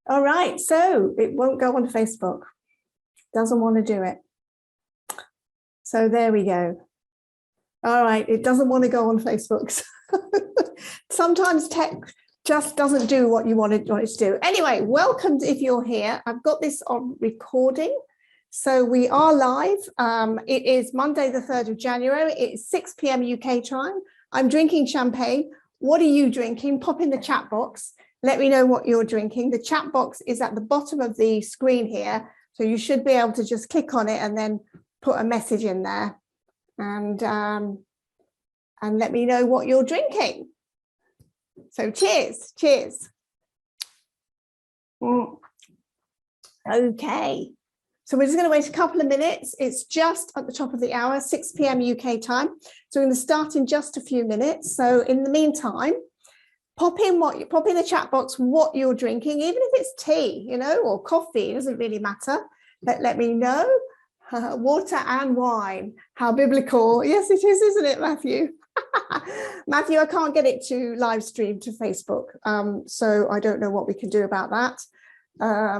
All right, so it won't go on Facebook. Doesn't want to do it. So there we go. All right, it doesn't want to go on Facebook. Sometimes tech just doesn't do what you want it to do. Anyway, welcome if you're here. I've got this on recording. So we are live. It is Monday, the 3rd of January. It's 6 p.m. UK time. I'm drinking champagne. What are you drinking? Pop in the chat box. Let me know what you're drinking. The chat box is at the bottom of the screen here. So you should be able to just click on it and then put a message in there. And let me know what you're drinking. So cheers, cheers. Okay. So we're just going to wait a couple of minutes. It's just at the top of the hour, 6 p.m. UK time. So we're going to start in just a few minutes. So in the meantime, pop in the chat box what you're drinking, even if it's tea, or coffee, it doesn't really matter. Let me know. Water and wine, how biblical. Yes, it is, isn't it, Matthew? Matthew, I can't get it to live stream to Facebook. So I don't know what we can do about that.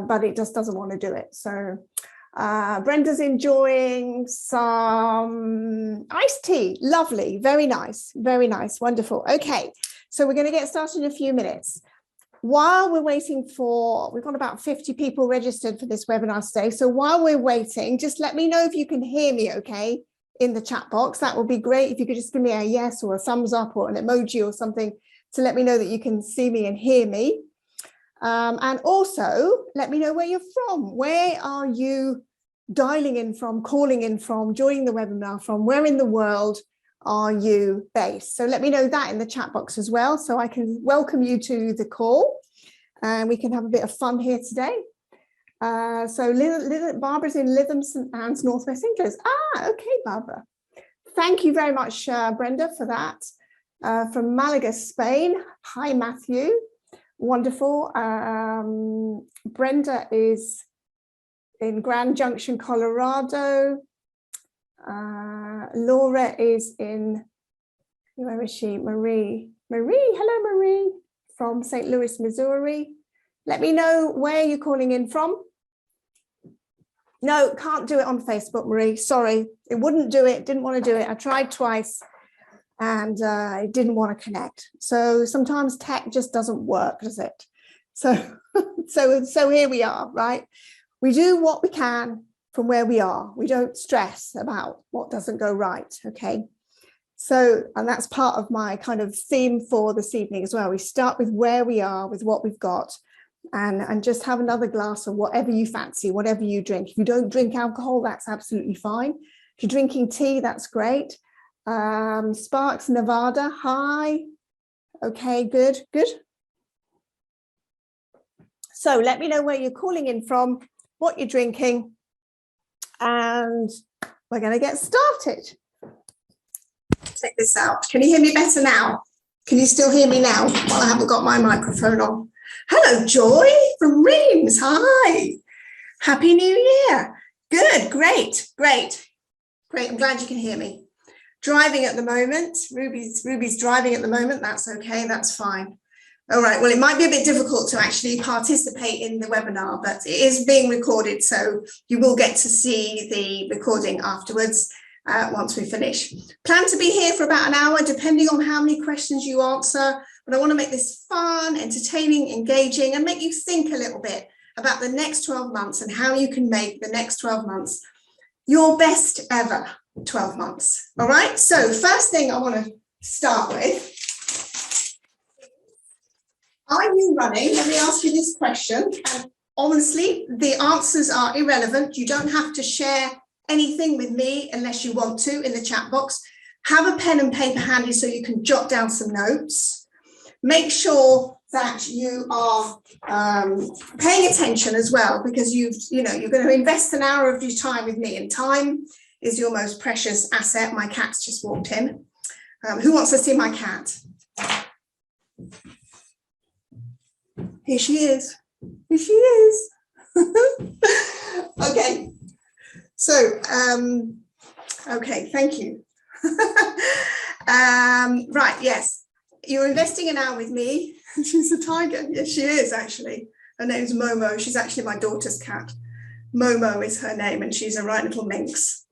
But it just doesn't want to do it. So Brenda's enjoying some iced tea. Lovely. Very nice. Very nice. Wonderful. Okay. So we're going to get started in a few minutes. While we're waiting we've got about 50 people registered for this webinar today. So while we're waiting, just let me know if you can hear me, okay, in the chat box. That would be great if you could just give me a yes or a thumbs up or an emoji or something to let me know that you can see me and hear me. And also let me know where you're from. Where are you dialing in from, calling in from, joining the webinar from? Where in the world are you based? So let me know that in the chat box as well, so I can welcome you to the call and we can have a bit of fun here today. So Barbara's in Lytham, St Anne's, North West England. Okay, Barbara. Thank you very much, Brenda, for that. From Malaga, Spain. Hi, Matthew. Wonderful. Brenda is in Grand Junction, Colorado. Laura is in, where is she? Marie, hello Marie, from St. Louis, Missouri. Let me know where you're calling in from. No, can't do it on Facebook, Marie, sorry. It wouldn't do it, didn't want to do it. I tried twice and it didn't want to connect. So sometimes tech just doesn't work, does it? So, so here we are, right? We do what we can from where we are. We don't stress about what doesn't go right, okay? So, and that's part of my kind of theme for this evening as well. We start with where we are, with what we've got, and just have another glass of whatever you fancy, whatever you drink. If you don't drink alcohol, that's absolutely fine. If you're drinking tea, that's great. Sparks, Nevada, hi. Okay, good, good. So let me know where you're calling in from, what you're drinking, and we're going to get started. Check this out. Can you hear me better now? Can you still hear me now? Well, I haven't got my microphone on. Hello, Joy from Reims. Hi. Happy New Year. Good, great, great, great. I'm glad you can hear me. Driving at the moment. Ruby's driving at the moment. That's okay. That's fine. All right, well, it might be a bit difficult to actually participate in the webinar, but it is being recorded, so you will get to see the recording afterwards once we finish. Plan to be here for about an hour, depending on how many questions you answer, but I want to make this fun, entertaining, engaging, and make you think a little bit about the next 12 months and how you can make the next 12 months your best ever 12 months. All right, so first thing I want to start with, are you running? Let me ask you this question. And honestly, the answers are irrelevant. You don't have to share anything with me unless you want to in the chat box. Have a pen and paper handy so you can jot down some notes. Make sure that you are paying attention as well, because you're going to invest an hour of your time with me, and time is your most precious asset. My cat's just walked in. Who wants to see my cat? Here she is. Here she is. Okay. So, okay, thank you. Right, yes. You're investing an hour with me. She's a tiger. Yes, she is actually. Her name's Momo. She's actually my daughter's cat. Momo is her name, and she's a right little minx.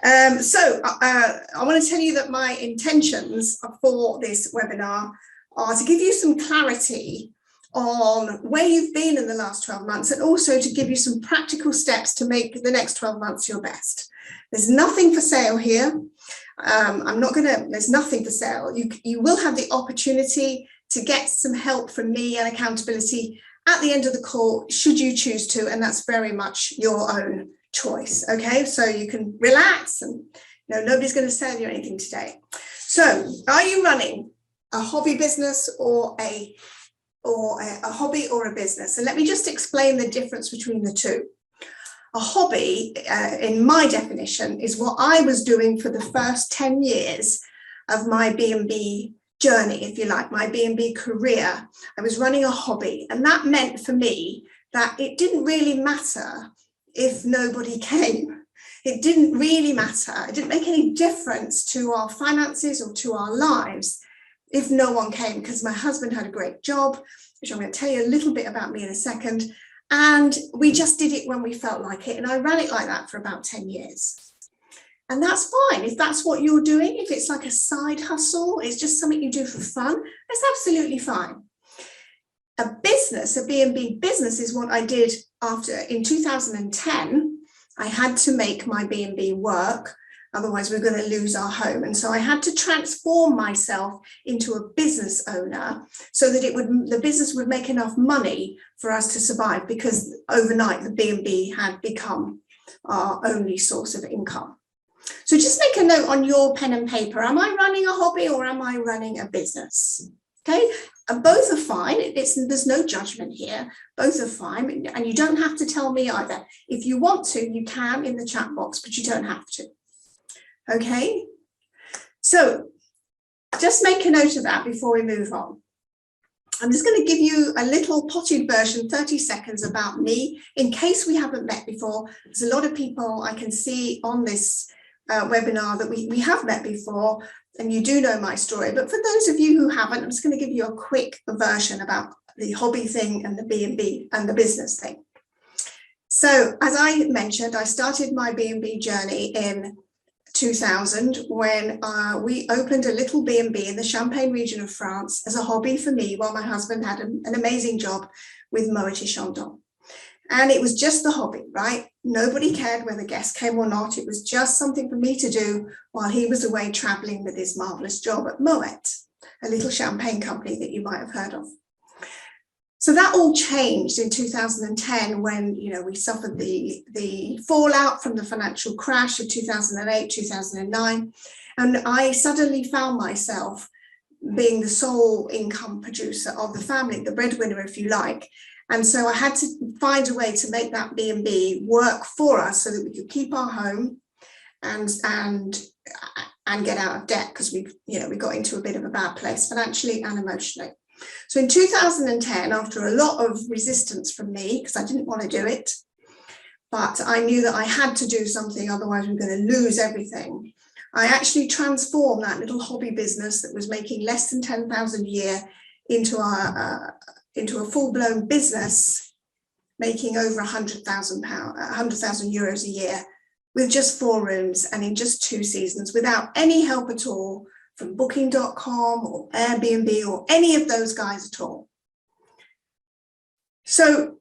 I want to tell you that my intentions for this webinar are to give you some clarity on where you've been in the last 12 months, and also to give you some practical steps to make the next 12 months your best. There's nothing for sale here. There's nothing for sale. You will have the opportunity to get some help from me and accountability at the end of the call, should you choose to, and that's very much your own choice. Okay, so you can relax, and nobody's going to sell you anything today. So, are you running a hobby business or a hobby or a business? And let me just explain the difference between the two. A hobby, in my definition, is what I was doing for the first 10 years of my B&B journey, if you like, my B&B career. I was running a hobby, and that meant for me that it didn't really matter if nobody came. It didn't really matter. It didn't make any difference to our finances or to our lives if no one came, because my husband had a great job, which I'm going to tell you a little bit about me in a second. And we just did it when we felt like it. And I ran it like that for about 10 years. And that's fine. If that's what you're doing, if it's like a side hustle, it's just something you do for fun, that's absolutely fine. A business, a B&B business, is what I did in 2010. I had to make my B&B work. Otherwise, we're going to lose our home. And so I had to transform myself into a business owner so that the business would make enough money for us to survive, because overnight the B&B had become our only source of income. So just make a note on your pen and paper. Am I running a hobby or am I running a business? Okay, and both are fine. There's no judgment here. Both are fine. And you don't have to tell me either. If you want to, you can in the chat box, but you don't have to. Okay, so just make a note of that before we move on. I'm just going to give you a little potted version, 30 seconds, about me, in case we haven't met before. There's a lot of people I can see on this webinar that we have met before, and you do know my story. But for those of you who haven't, I'm just going to give you a quick version about the hobby thing and the B&B and the business thing. So as I mentioned, I started my B&B journey in 2000 when we opened a little B&B in the Champagne region of France as a hobby for me, while my husband had an amazing job with Moët & Chandon. And it was just the hobby, right? Nobody cared whether guests came or not. It was just something for me to do while he was away traveling with his marvelous job at Moët, a little champagne company that you might have heard of. So that all changed in 2010 when, we suffered the fallout from the financial crash of 2008, 2009. And I suddenly found myself being the sole income producer of the family, the breadwinner, if you like. And so I had to find a way to make that B&B work for us so that we could keep our home and get out of debt, because we got into a bit of a bad place financially and emotionally. So in 2010, after a lot of resistance from me, because I didn't want to do it, but I knew that I had to do something, otherwise we were going to lose everything, I actually transformed that little hobby business that was making less than 10,000 a year into a full-blown business, making over 100,000 euros a year, with just 4 rooms and in just 2 seasons, without any help at all from Booking.com or Airbnb or any of those guys at all. So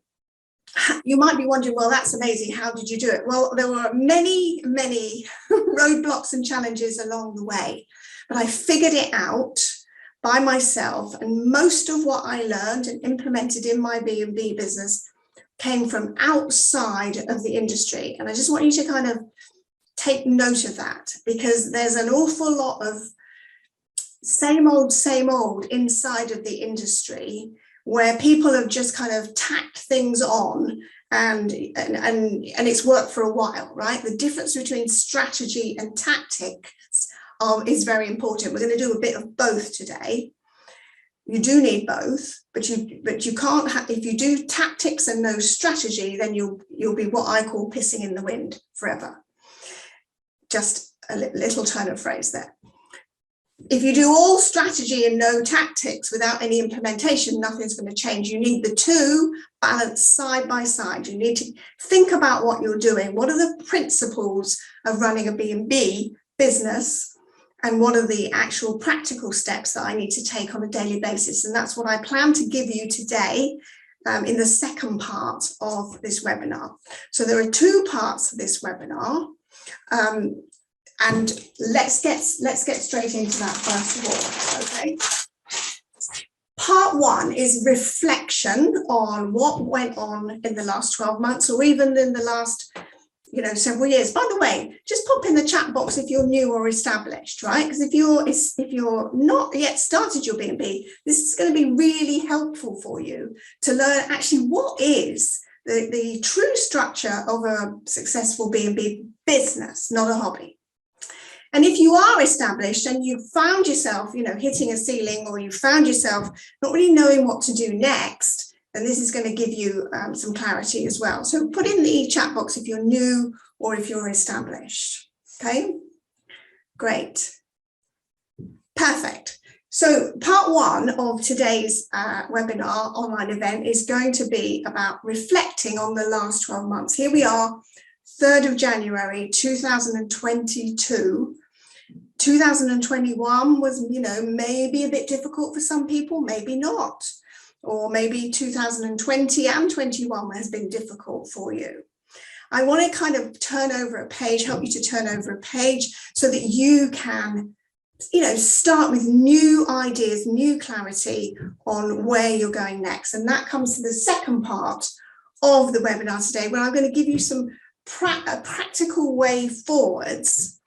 you might be wondering, well, that's amazing. How did you do it? Well, there were many, many roadblocks and challenges along the way, but I figured it out by myself. And most of what I learned and implemented in my B&B business came from outside of the industry. And I just want you to kind of take note of that, because there's an awful lot of same old inside of the industry, where people have just kind of tacked things on and it's worked for a while, right? The difference between strategy and tactics is very important. We're going to do a bit of both today. You do need both, but you can't have, if you do tactics and no strategy, then you'll be what I call pissing in the wind forever. Just a little turn of phrase there. If you do all strategy and no tactics without any implementation, nothing's going to change. You need the two balanced side by side. You need to think about what you're doing. What are the principles of running a B&B business? And what are the actual practical steps that I need to take on a daily basis? And that's what I plan to give you today in the second part of this webinar. So there are two parts to this webinar. And let's get straight into that first of all, okay? Part one is reflection on what went on in the last 12 months or even in the last, several years. By the way, just pop in the chat box if you're new or established, right? Because if you're not yet started your B&B, this is going to be really helpful for you to learn actually what is the true structure of a successful B&B business, not a hobby. And if you are established and you found yourself, hitting a ceiling, or you found yourself not really knowing what to do next, then this is going to give you some clarity as well. So put in the chat box if you're new or if you're established. Okay, great. Perfect. So part one of today's webinar online event is going to be about reflecting on the last 12 months. Here we are, 3rd of January, 2022. 2021 was, maybe a bit difficult for some people, maybe not. Or maybe 2020 and 21 has been difficult for you. I want to kind of turn over a page, help you to turn over a page so that you can, start with new ideas, new clarity on where you're going next. And that comes to the second part of the webinar today, where I'm going to give you some practical way forwards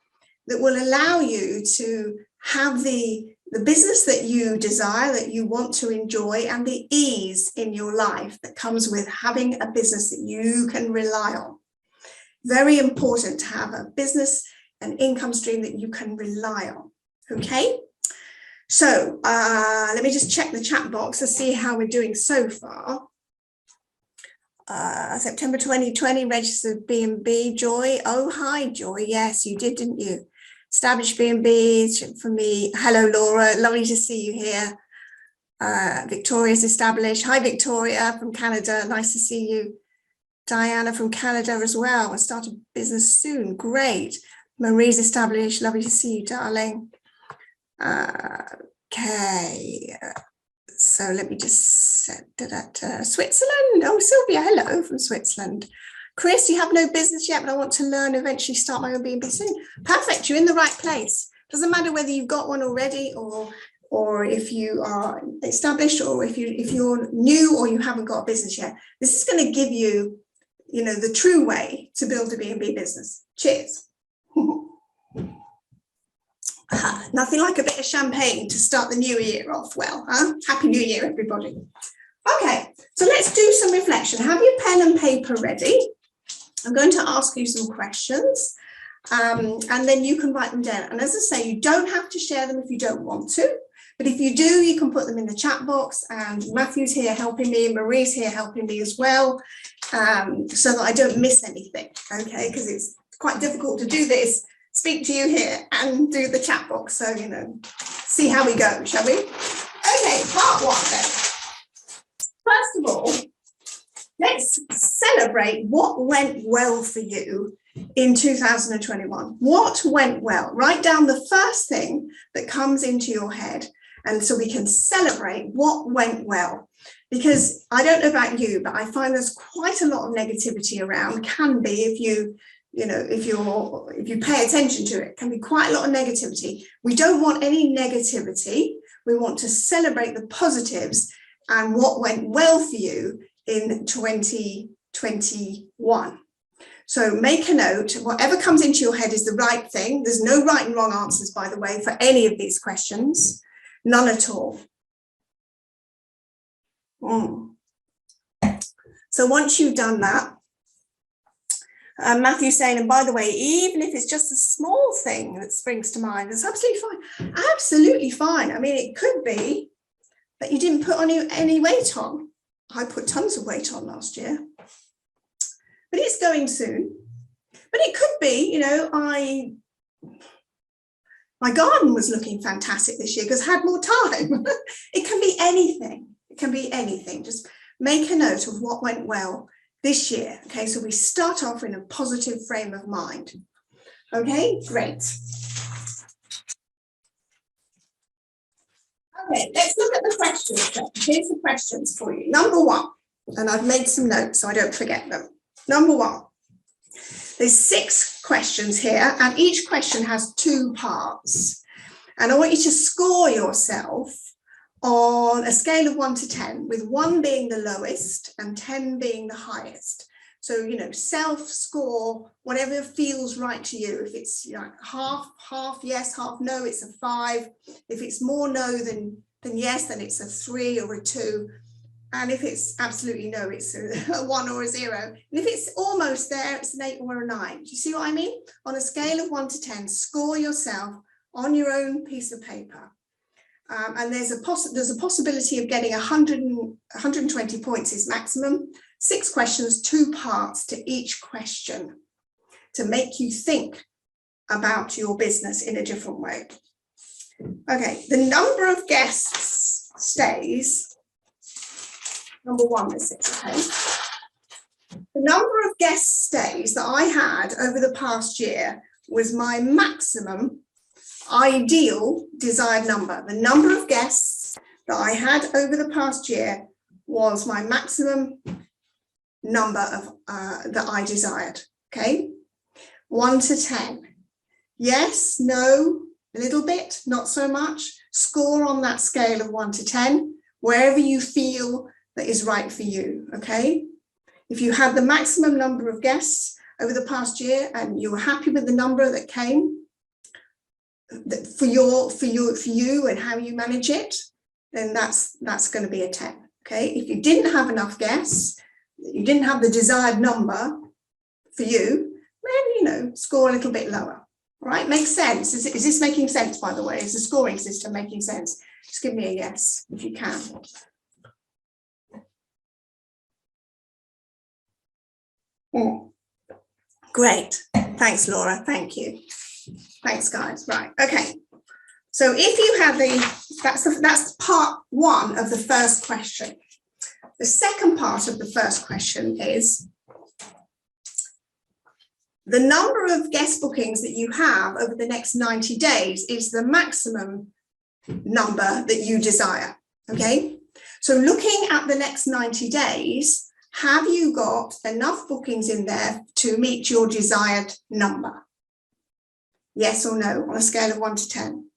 that will allow you to have the business that you desire, that you want to enjoy, and the ease in your life that comes with having a business that you can rely on. Very important to have a business, an income stream that you can rely on, okay? So let me just check the chat box to see how we're doing so far. September 2020, registered B&B, Joy. Oh, hi, Joy. Yes, you did, didn't you? Established B&B for me. Hello, Laura. Lovely to see you here. Victoria's established. Hi, Victoria from Canada. Nice to see you. Diana from Canada as well. I start a business soon. Great. Marie's established. Lovely to see you, darling. Okay. So let me just set that. Switzerland. Oh, Sylvia. Hello from Switzerland. Chris, you have no business yet, but I want to learn, eventually start my own B&B soon. Perfect, you're in the right place. Doesn't matter whether you've got one already or if you are established, or if you're new or you haven't got a business yet. This is going to give you, the true way to build a B&B business. Cheers. Nothing like a bit of champagne to start the new year off well, huh? Happy New Year, everybody. Okay, so let's do some reflection. Have your pen and paper ready. I'm going to ask you some questions and then you can write them down. And as I say, you don't have to share them if you don't want to, but if you do, you can put them in the chat box, and Matthew's here helping me, Marie's here helping me as well, so that I don't miss anything, okay? Because it's quite difficult to do this, speak to you here and do the chat box. So, see how we go, shall we? Okay, part one then. First of all, let's celebrate what went well for you in 2021. What went well? Write down the first thing that comes into your head, and so we can celebrate what went well. Because I don't know about you, but I find there's quite a lot of negativity around. Can be if you pay attention to it, can be quite a lot of negativity. We don't want any negativity. We want to celebrate the positives and what went well for you in 2021. So make a note. Whatever comes into your head is the right thing. There's no right and wrong answers, by the way, for any of these questions. None at all. So once you've done that, Matthew's saying, and by the way, even if it's just a small thing that springs to mind, it's absolutely fine. Absolutely fine. I mean, it could be that you didn't put any weight on. I put tons of weight on last year, but it's going soon. But it could be, My garden was looking fantastic this year because I had more time. It can be anything. It can be anything. Just make a note of what went well this year. Okay, so we start off in a positive frame of mind. Okay, great. Okay, let's look at the questions then. Here's the questions for you. Number one, and I've made some notes so I don't forget them. Number one, there's 6 questions here, and each question has 2 parts. And I want you to score yourself on a scale of 1 to 10, with 1 being the lowest and 10 being the highest. So, you know, self-score, whatever feels right to you. If it's, you know, half yes, half no, it's a 5. If it's more no than yes, then it's a 3 or a 2. And if it's absolutely no, it's a 1 or a 0. And if it's almost there, it's an 8 or a 9. Do you see what I mean? On a scale of 1 to 10, score yourself on your own piece of paper. And there's a possibility of getting 120 points is maximum. 6 questions, 2 parts to each question to make you think about your business in a different way. Okay, the number of guests stays. Number 1 is 6, okay. The number of guest stays that I had over the past year was my maximum ideal desired number. The number of guests that I had over the past year was my maximum number of that I desired, okay. 1 to 10. Yes, no, a little bit, not so much. Score on that scale of 1 to 10, wherever you feel that is right for you, okay? If you had the maximum number of guests over the past year and you were happy with the number that came for you and how you manage it, then that's going to be a 10, okay? If you didn't have enough guests, you didn't have the desired number for you, then, you know, score a little bit lower, right? Makes sense. Is this making sense, by the way? Is the scoring system making sense? Just give me a yes if you can. Great. Thanks, Laura. Thank you. Thanks, guys. Right. Okay. So if you have that's part 1 of the first question. The second part of the first question is the number of guest bookings that you have over the next 90 days is the maximum number that you desire. Okay. So looking at the next 90 days, have you got enough bookings in there to meet your desired number? Yes or no, on a scale of 1 to 10.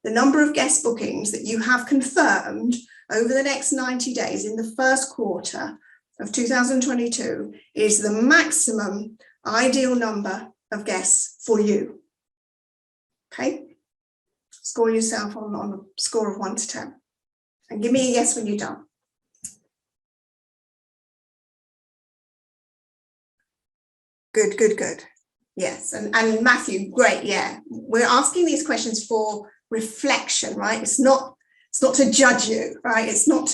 The number of guest bookings that you have confirmed over the next 90 days in the first quarter of 2022 is the maximum ideal number of guests for you. Okay? Score yourself on a score of 1 to 10. And give me a yes when you're done. Good, good, good. Yes, and Matthew, great, yeah. We're asking these questions for reflection, right? It's not to judge you, right? It's not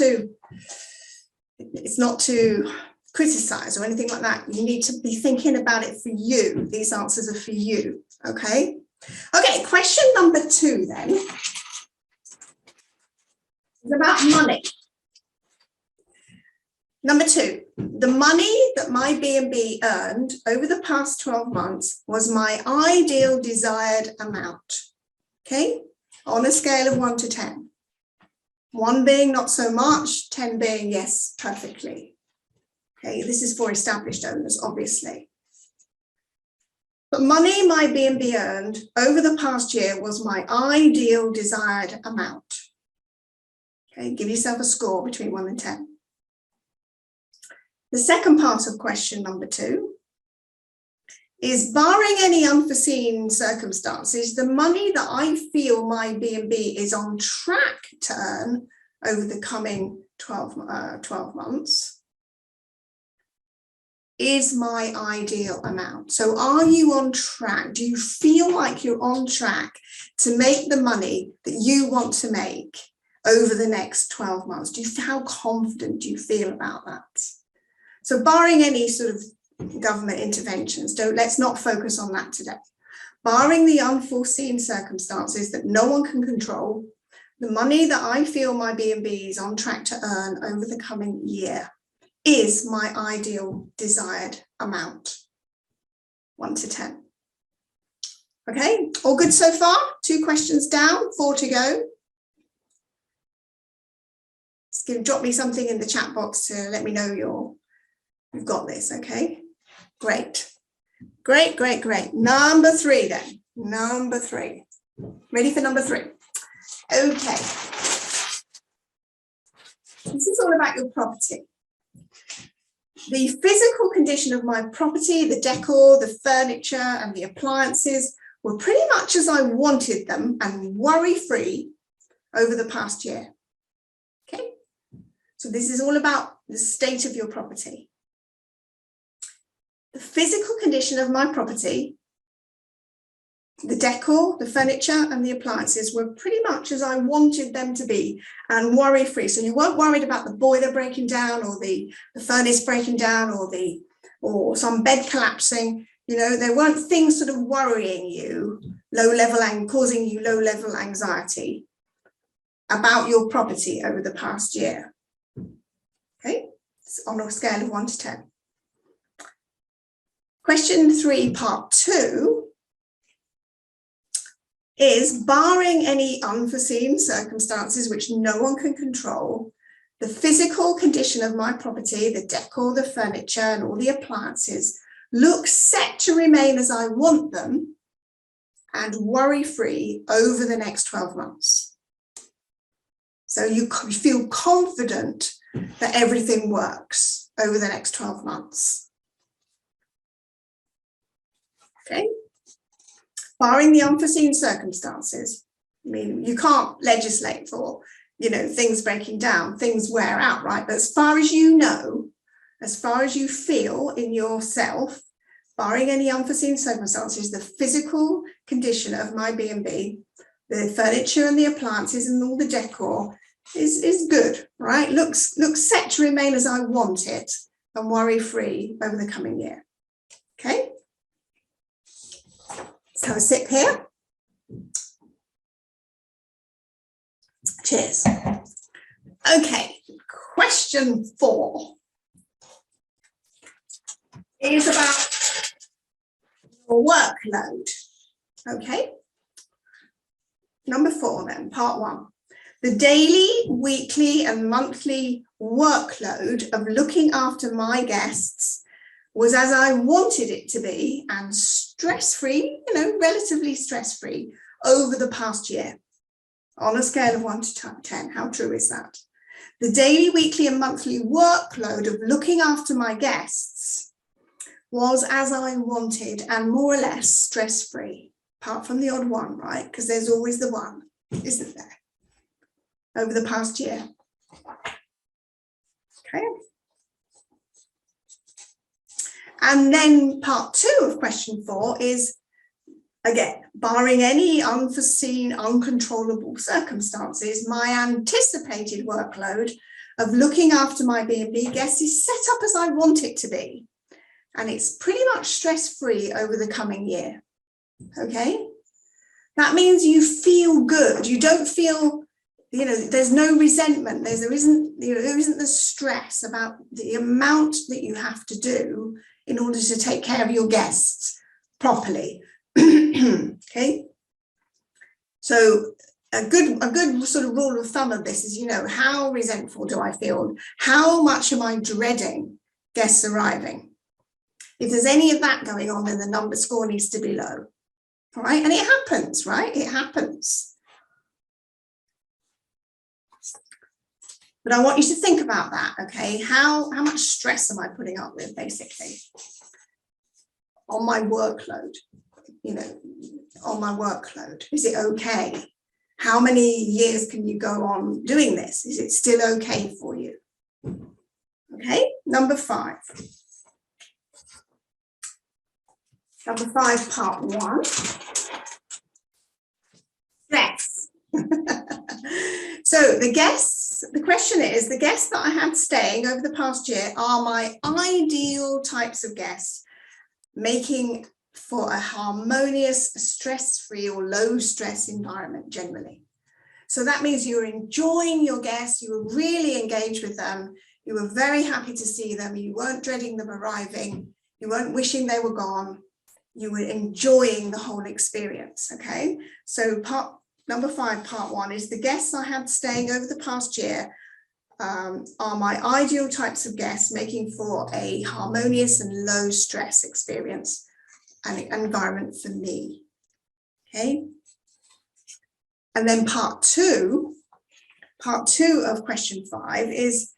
to criticize or anything like that. You need to be thinking about it for you. These answers are for you, okay? Okay, question number 2 then is about money. Number 2, the money that my B&B earned over the past 12 months was my ideal desired amount, okay? On a scale of 1 to 10. 1 being not so much, 10 being yes, perfectly. Okay, this is for established owners, obviously. But money my B&B earned over the past year was my ideal desired amount. Okay, give yourself a score between 1 and 10. The second part of question number 2 is, barring any unforeseen circumstances, the money that I feel my B&B is on track to earn over the coming 12 months is my ideal amount. So are you on track? Do you feel like you're on track to make the money that you want to make over the next 12 months? How confident do you feel about that? So barring any sort of government interventions, let's not focus on that today. barring the unforeseen circumstances that no one can control, the money that I feel my B&B is on track to earn over the coming year is my ideal desired amount. 1 to 10. Okay, all good so far? 2 questions down, 4 to go. Just drop me something in the chat box to let me know you've got this, okay? Great. Great, great, great. Number 3 then. Number 3. Ready for number 3? Okay. This is all about your property. The physical condition of my property, the decor, the furniture, and the appliances were pretty much as I wanted them and worry-free over the past year. Okay? So this is all about the state of your property. The physical condition of my property, the decor, the furniture, and the appliances were pretty much as I wanted them to be and worry-free. So you weren't worried about the boiler breaking down or the furnace breaking down or some bed collapsing. You know, there weren't things sort of worrying you, causing you low-level anxiety about your property over the past year. Okay, it's on a scale of 1 to 10. Question 3, part 2. Is, barring any unforeseen circumstances which no one can control, the physical condition of my property, the decor, the furniture, and all the appliances look set to remain as I want them and worry-free over the next 12 months. So you feel confident that everything works over the next 12 months. Okay? Barring the unforeseen circumstances. I mean, you can't legislate for, things breaking down, things wear out, right? But as far as you know, as far as you feel in yourself, barring any unforeseen circumstances, the physical condition of my B&B, the furniture and the appliances and all the decor is good, right? Looks set to remain as I want it and worry-free over the coming year. Okay? Let's have a sip here. Cheers. Okay, question 4 is about your workload. Okay. Number 4 then, part 1. The daily, weekly and monthly workload of looking after my guests was as I wanted it to be and stress-free, relatively stress-free over the past year on a scale of 1 to 10. How true is that? The daily, weekly and monthly workload of looking after my guests was as I wanted and more or less stress-free, apart from the odd one, right? Because there's always the one, isn't there? Over the past year. Okay. And then part 2 of question 4 is, again, barring any unforeseen, uncontrollable circumstances, my anticipated workload of looking after my B&B guests is set up as I want it to be. And it's pretty much stress-free over the coming year. Okay? That means you feel good. You don't feel, there's no resentment. There isn't the stress about the amount that you have to do in order to take care of your guests properly. Okay, so a good sort of rule of thumb of this is, how resentful do I feel? How much am I dreading guests arriving? If there's any of that going on, then the number score needs to be low. All right, and it happens, right? It happens. But I want you to think about that, okay? How much stress am I putting up with, basically, on my workload? On my workload. Is it okay? How many years can you go on doing this? Is it still okay for you? Okay, number 5. Number 5, part 1. Stress. So the question is, the guests that I had staying over the past year are my ideal types of guests, making for a harmonious, stress-free or low-stress environment generally. So that means you're enjoying your guests, you were really engaged with them, you were very happy to see them, you weren't dreading them arriving, you weren't wishing they were gone, you were enjoying the whole experience, okay? So number 5, part 1 is the guests I had staying over the past year are my ideal types of guests, making for a harmonious and low stress experience and environment for me, okay? And then part two of question 5 is,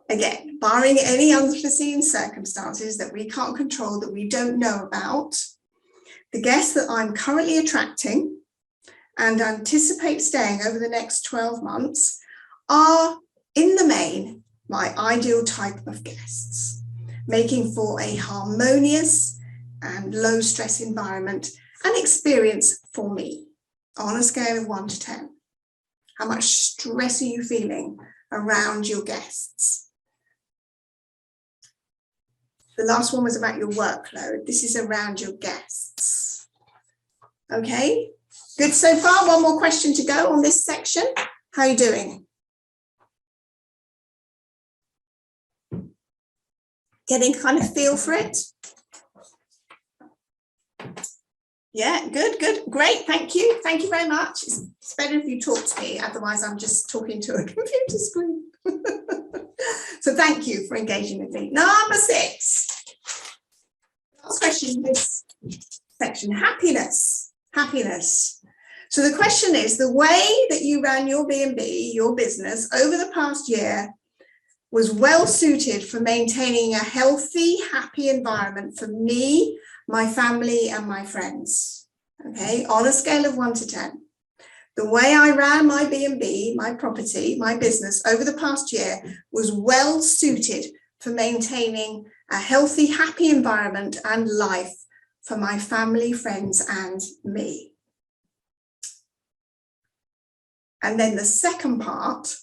again, barring any unforeseen circumstances that we can't control, that we don't know about, the guests that I'm currently attracting and anticipate staying over the next 12 months are, in the main, my ideal type of guests, making for a harmonious and low stress environment and experience for me. On a scale of 1 to 10, how much stress are you feeling around your guests? The last one was about your workload. This is around your guests. Okay, good so far. One more question to go on this section. How are you doing? Getting kind of feel for it? Yeah, good, great, thank you very much. It's better if you talk to me, otherwise I'm just talking to a computer screen. So thank you for engaging with me. Number 6, last question in this section, happiness. So the question is, the way that you ran your B&B, your business, over the past year was well suited for maintaining a healthy, happy environment for me, my family and my friends, okay, on a scale of 1 to 10. The way I ran my B&B, my property, my business over the past year was well suited for maintaining a healthy, happy environment and life for my family, friends and me. And then the second part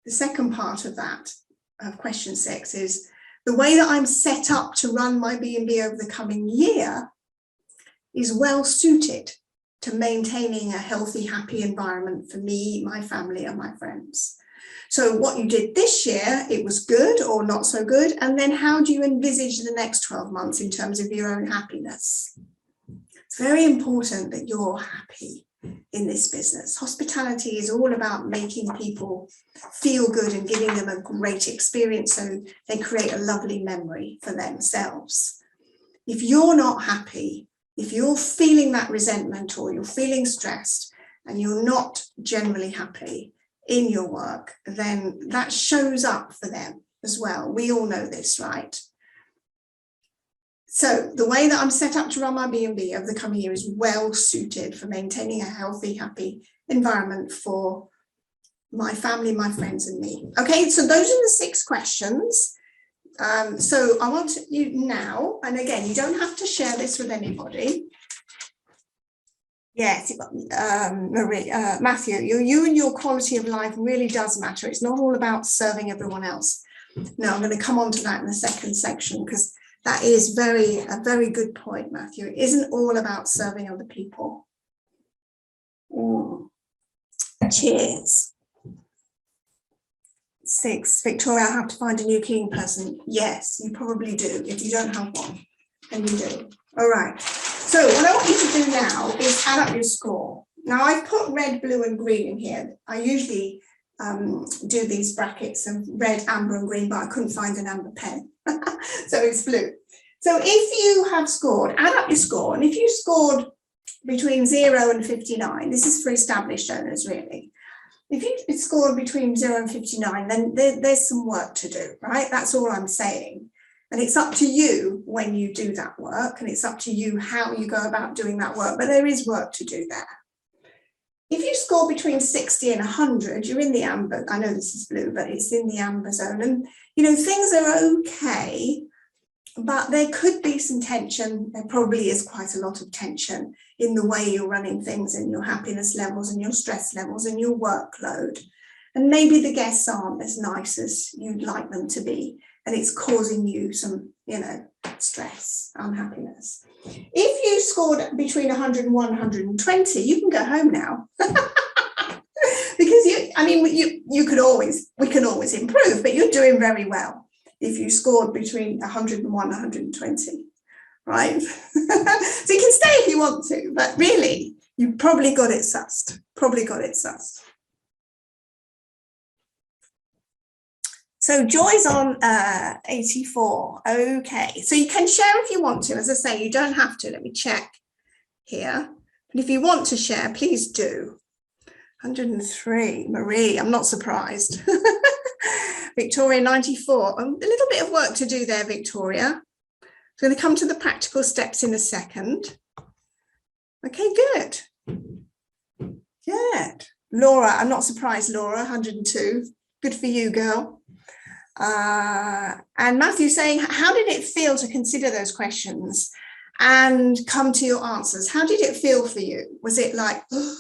of that, of question 6 is, the way that I'm set up to run my B&B over the coming year is well suited to maintaining a healthy, happy environment for me, my family, and my friends. So what you did this year, it was good or not so good. And then how do you envisage the next 12 months in terms of your own happiness? It's very important that you're happy in this business. Hospitality is all about making people feel good and giving them a great experience so they create a lovely memory for themselves. If you're not happy, if you're feeling that resentment or you're feeling stressed and you're not generally happy in your work, then that shows up for them as well. We all know this, right? So the way that I'm set up to run my B&B over the coming year is well suited for maintaining a healthy, happy environment for my family, my friends and me. Okay, so those are the 6 questions. So I want you now, and again, you don't have to share this with anybody. Yes, Matthew, you and your quality of life really does matter. It's not all about serving everyone else. No, I'm going to come on to that in the second section, because that is a very good point, Matthew. It isn't all about serving other people. Cheers. 6, Victoria, I have to find a new keying person. Yes, you probably do. If you don't have one, then you do. All right. So what I want you to do now is add up your score. Now I've put red, blue and green in here. I usually do these brackets of red, amber and green, but I couldn't find an amber pen. So it's blue. So if you have scored, add up your score. And if you scored between 0 and 59, this is for established owners really. If you scored between 0 and 59, then there's some work to do, right? That's all I'm saying. And it's up to you when you do that work, and it's up to you how you go about doing that work, but there is work to do there. If you score between 60 and 100, you're in the amber. I know this is blue, but it's in the amber zone. And, you know, things are okay, but there could be some tension. There probably is quite a lot of tension in the way you're running things, and your happiness levels and your stress levels and your workload. And maybe the guests aren't as nice as you'd like them to be. And it's causing you some, you know, stress, unhappiness. If you scored between 101 and 120, you can go home now. Because we can always improve, but you're doing very well if you scored between 101 and 120, right? So you can stay if you want to, but really, you probably got it sussed. So Joy's on 84. Okay, so you can share if you want to. As I say, you don't have to. Let me check here. And if you want to share, please do. 103, Marie, I'm not surprised. Victoria, 94. A little bit of work to do there, Victoria. I'm going to come to the practical steps in a second. Okay, good. Good. Laura, I'm not surprised, Laura, 102. Good for you, girl. And Matthew saying, how did it feel to consider those questions and come to your answers? How did it feel for you? Was it like, oh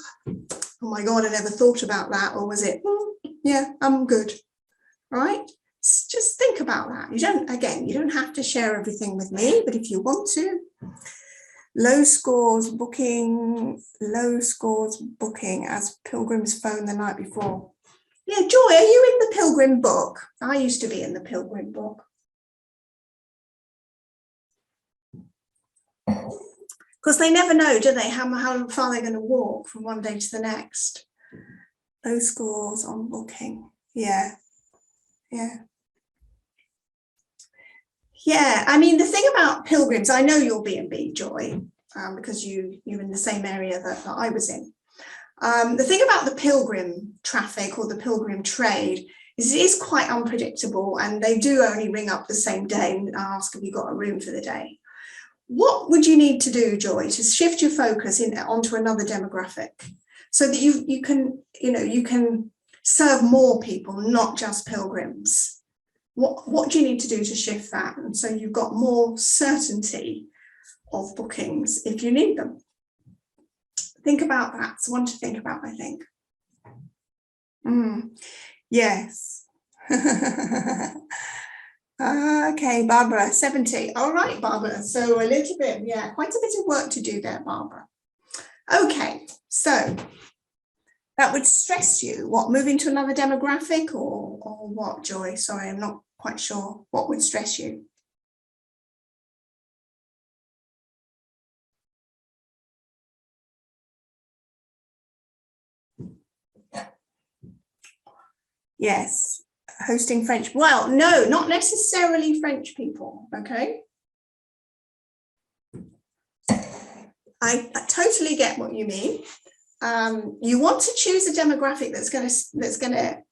my God, I never thought about that? Or was it, yeah, I'm good, right? Just think about that. You don't have to share everything with me, but if you want to. Low scores booking as Pilgrim's phone the night before. Yeah, Joy, are you in the Pilgrim book? I used to be in the Pilgrim book. Because they never know, do they, how far they're going to walk from one day to the next. Low scores on booking. Yeah. I mean, the thing about Pilgrims, I know you're B&B, Joy, because you're in the same area that I was in. The thing about the Pilgrim traffic or the Pilgrim trade is it is quite unpredictable, and they do only ring up the same day and ask, have you got a room for the day? What would you need to do, Joy, to shift your focus onto another demographic so that you can serve more people, not just Pilgrims? What do you need to do to shift that? And so you've got more certainty of bookings if you need them. Think about that. It's one to think about, I think. Yes. Okay, Barbara, 70. All right, Barbara. So a little bit, quite a bit of work to do there, Barbara. Okay, so that would stress you. What, moving to another demographic or what, Joy? Sorry, I'm not quite sure. What would stress you? Yes, hosting French. Well, no, not necessarily French people, okay? I totally get what you mean. You want to choose a demographic that's going to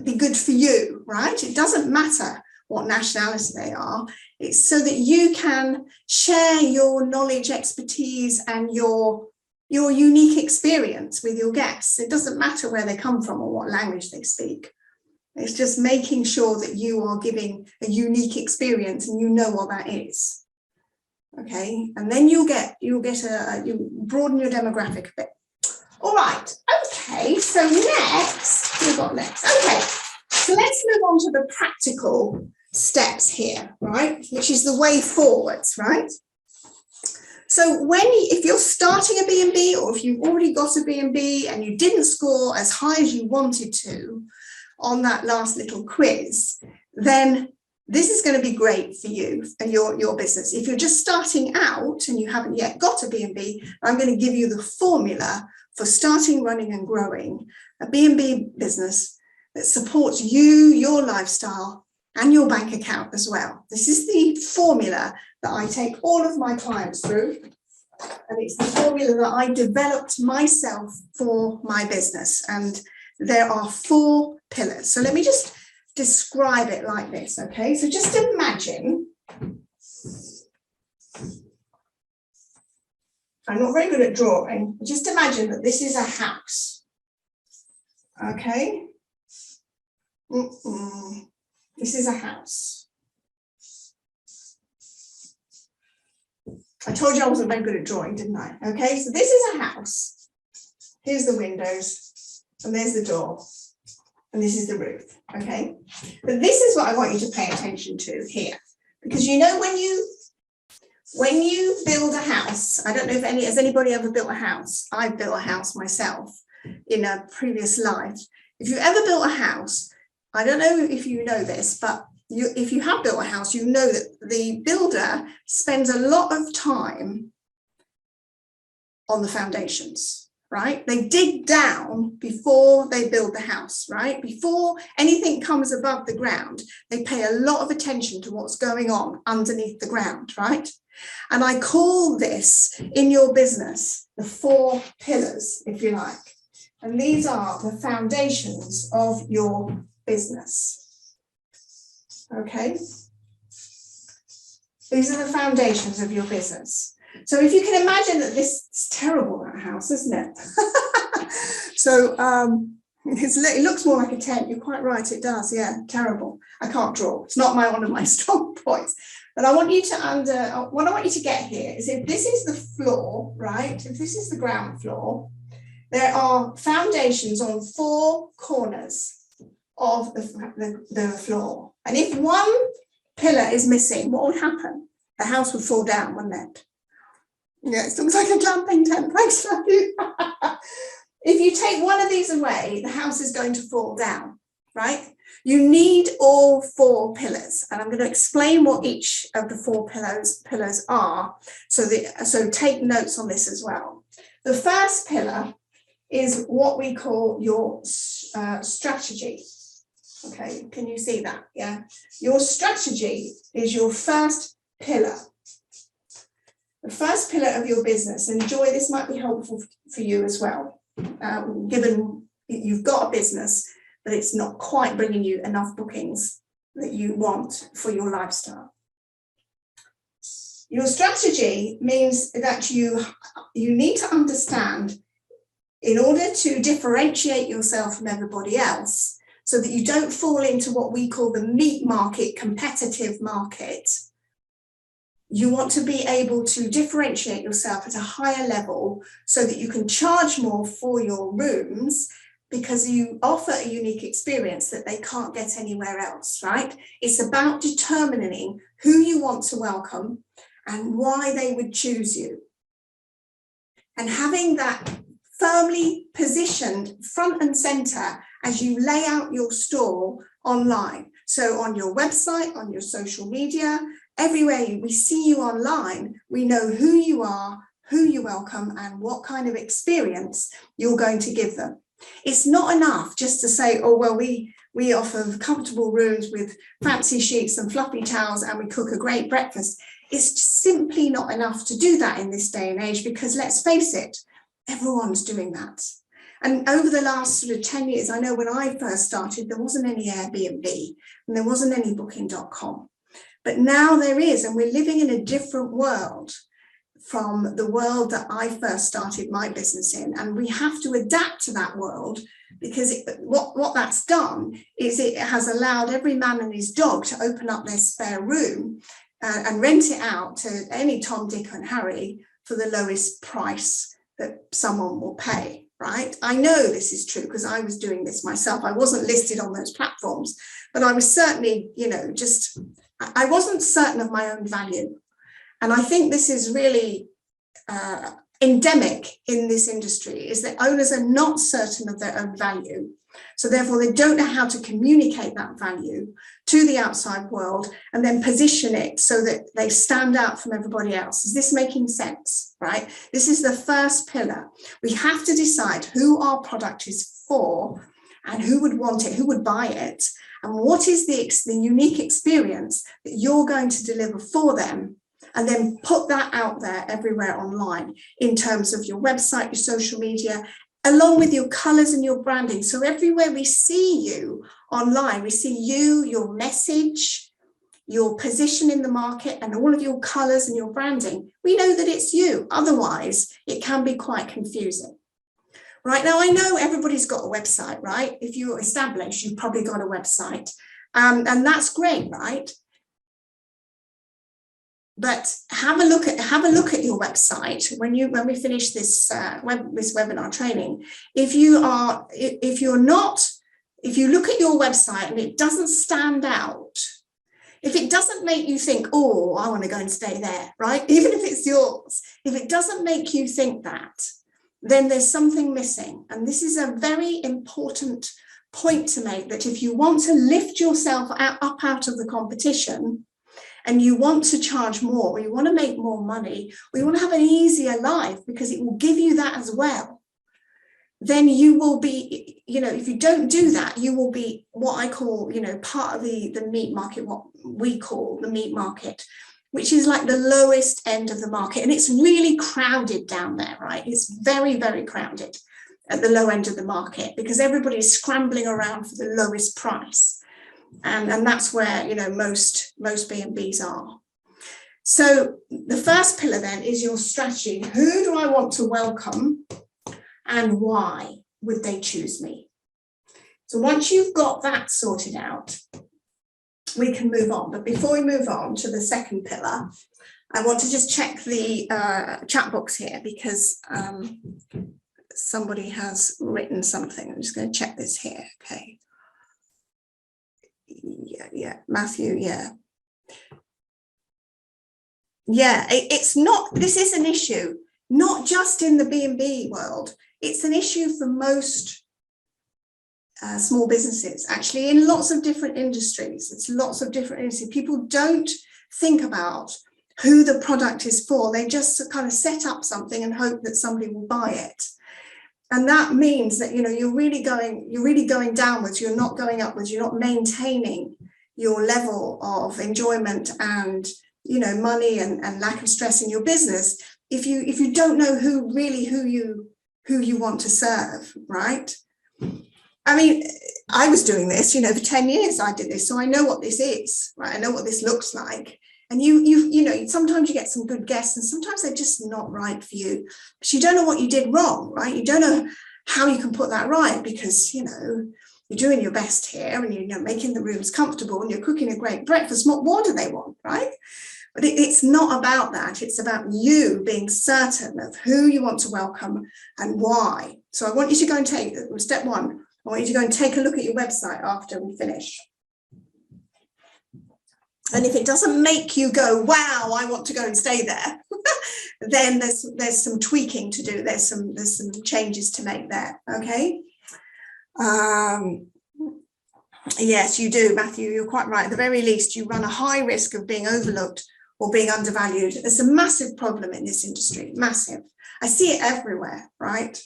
be good for you, right? It doesn't matter what nationality they are. It's so that you can share your knowledge, expertise, and your unique experience with your guests. It doesn't matter where they come from or what language they speak. It's just making sure that you are giving a unique experience and you know what that is. Okay, and then you broaden your demographic a bit. All right, okay, so next, we've got next. Okay, so let's move on to the practical steps here, right? Which is the way forwards, right? So if you're starting a B&B, or if you've already got a B&B and you didn't score as high as you wanted to on that last little quiz, then this is going to be great for you and your business. If you're just starting out and you haven't yet got a B&B, I'm going to give you the formula for starting, running and growing a B&B business that supports you, your lifestyle and your bank account as well. This is the formula that I take all of my clients through, and it's the formula that I developed myself for my business. And there are 4 pillars. So let me just describe it like this, okay? So just imagine, I'm not very good at drawing, just imagine that this is a house, okay? This is a house. I told you I wasn't very good at drawing, didn't I? Okay, so this is a house. Here's the windows, and there's the door. And this is the roof, okay? But this is what I want you to pay attention to here. Because you know when you when you build a house, I don't know if has anybody ever built a house? I've built a house myself in a previous life. If you ever built a house, I don't know if you know this, but if you have built a house, you know that the builder spends a lot of time on the foundations, right? They dig down before they build the house, right? Before anything comes above the ground, they pay a lot of attention to what's going on underneath the ground, right? And I call this, in your business, the 4 pillars, if you like. And these are the foundations of your business. Okay? These are the foundations of your business. So if you can imagine that this is terrible, that house, isn't it? So it looks more like a tent. You're quite right, it does. Yeah, terrible. I can't draw. It's not one of my strong points. But I want you to what I want you to get here is, if this is the floor, right? If this is the ground floor, there are foundations on 4 corners of the floor. And if one pillar is missing, what would happen? The house would fall down, wouldn't it? Yeah, it looks like a glamping tent. Thanks, Matthew. If you take one of these away, the house is going to fall down, right? You need all 4 pillars, and I'm going to explain what each of the 4 pillars are. So take notes on this as well. The first pillar is what we call your strategy. Okay, can you see that? Yeah, your strategy is your first pillar. The first pillar of your business, and Joy, this might be helpful for you as well, given you've got a business, but it's not quite bringing you enough bookings that you want for your lifestyle. Your strategy means that you need to understand, in order to differentiate yourself from everybody else, so that you don't fall into what we call the meat market, competitive market, you want to be able to differentiate yourself at a higher level so that you can charge more for your rooms, because you offer a unique experience that they can't get anywhere else, right? It's about determining who you want to welcome and why they would choose you. And having that firmly positioned front and center as you lay out your store online. So on your website, on your social media, everywhere we see you online, we know who you are, who you welcome, and what kind of experience you're going to give them. It's not enough just to say, oh, well, we offer comfortable rooms with fancy sheets and fluffy towels, and we cook a great breakfast. It's simply not enough to do that in this day and age, because let's face it, everyone's doing that. And over the last sort of 10 years, I know when I first started, there wasn't any Airbnb and there wasn't any Booking.com. But now there is, and we're living in a different world from the world that I first started my business in. And we have to adapt to that world, because what that's done is it has allowed every man and his dog to open up their spare room and rent it out to any Tom, Dick and Harry for the lowest price that someone will pay, right? I know this is true because I was doing this myself. I wasn't listed on those platforms, but I was certainly, I wasn't certain of my own value. And I think this is really endemic in this industry, is that owners are not certain of their own value. So therefore, they don't know how to communicate that value to the outside world and then position it so that they stand out from everybody else. Is this making sense, right? This is the first pillar. We have to decide who our product is for and who would want it, who would buy it, and what is the unique experience that you're going to deliver for them, and then put that out there everywhere online in terms of your website, your social media, along with your colors and your branding. So everywhere we see you online, we see you, your message, your position in the market, and all of your colors and your branding. We know that it's you. Otherwise, it can be quite confusing. Right now, I know everybody's got a website, right? If you're established, you've probably got a website, and that's great, right? But have a look at your website when we finish this webinar training. If you look at your website and it doesn't stand out, If it doesn't make you think, oh, I want to go and stay there, right? Even if it's yours, if it doesn't make you think that, then there's something missing. And this is a very important point to make, that if you want to lift yourself up out of the competition, and you want to charge more, or you want to make more money, or you want to have an easier life because it will give you that as well, then you will be, if you don't do that, you will be what I call, part of the meat market, what we call the meat market, which is like the lowest end of the market. And it's really crowded down there, right? It's very, very crowded at the low end of the market because everybody's scrambling around for the lowest price. And that's where, most B&Bs are. So the first pillar then is your strategy. Who do I want to welcome and why would they choose me? So once you've got that sorted out, we can move on. But before we move on to the second pillar, I want to just check the chat box here because somebody has written something. I'm just going to check this here. Okay. Yeah, Matthew, yeah. Yeah, it's not, this is an issue, not just in the B&B world. It's an issue for most small businesses, actually, in lots of different industries. It's lots of different industries. People don't think about who the product is for. They just kind of set up something and hope that somebody will buy it. And that means that, you're really going downwards. You're not going upwards. You're not maintaining your level of enjoyment and, money and lack of stress in your business if you don't know who you want to serve, right? I mean, I was doing this, for 10 years I did this, so I know what this is, right? I know what this looks like. And you sometimes you get some good guests and sometimes they're just not right for you. But you don't know what you did wrong, right? You don't know how you can put that right because, you're doing your best here and you're making the rooms comfortable and you're cooking a great breakfast. What more do they want, right? But it's not about that. It's about you being certain of who you want to welcome and why. So I want you to go and take step one. I want you to go and take a look at your website after we finish. And if it doesn't make you go, wow, I want to go and stay there, then there's some tweaking to do. There's some changes to make there. Okay. Yes, you do, Matthew. You're quite right. At the very least, you run a high risk of being overlooked or being undervalued. It's a massive problem in this industry. Massive. I see it everywhere, right?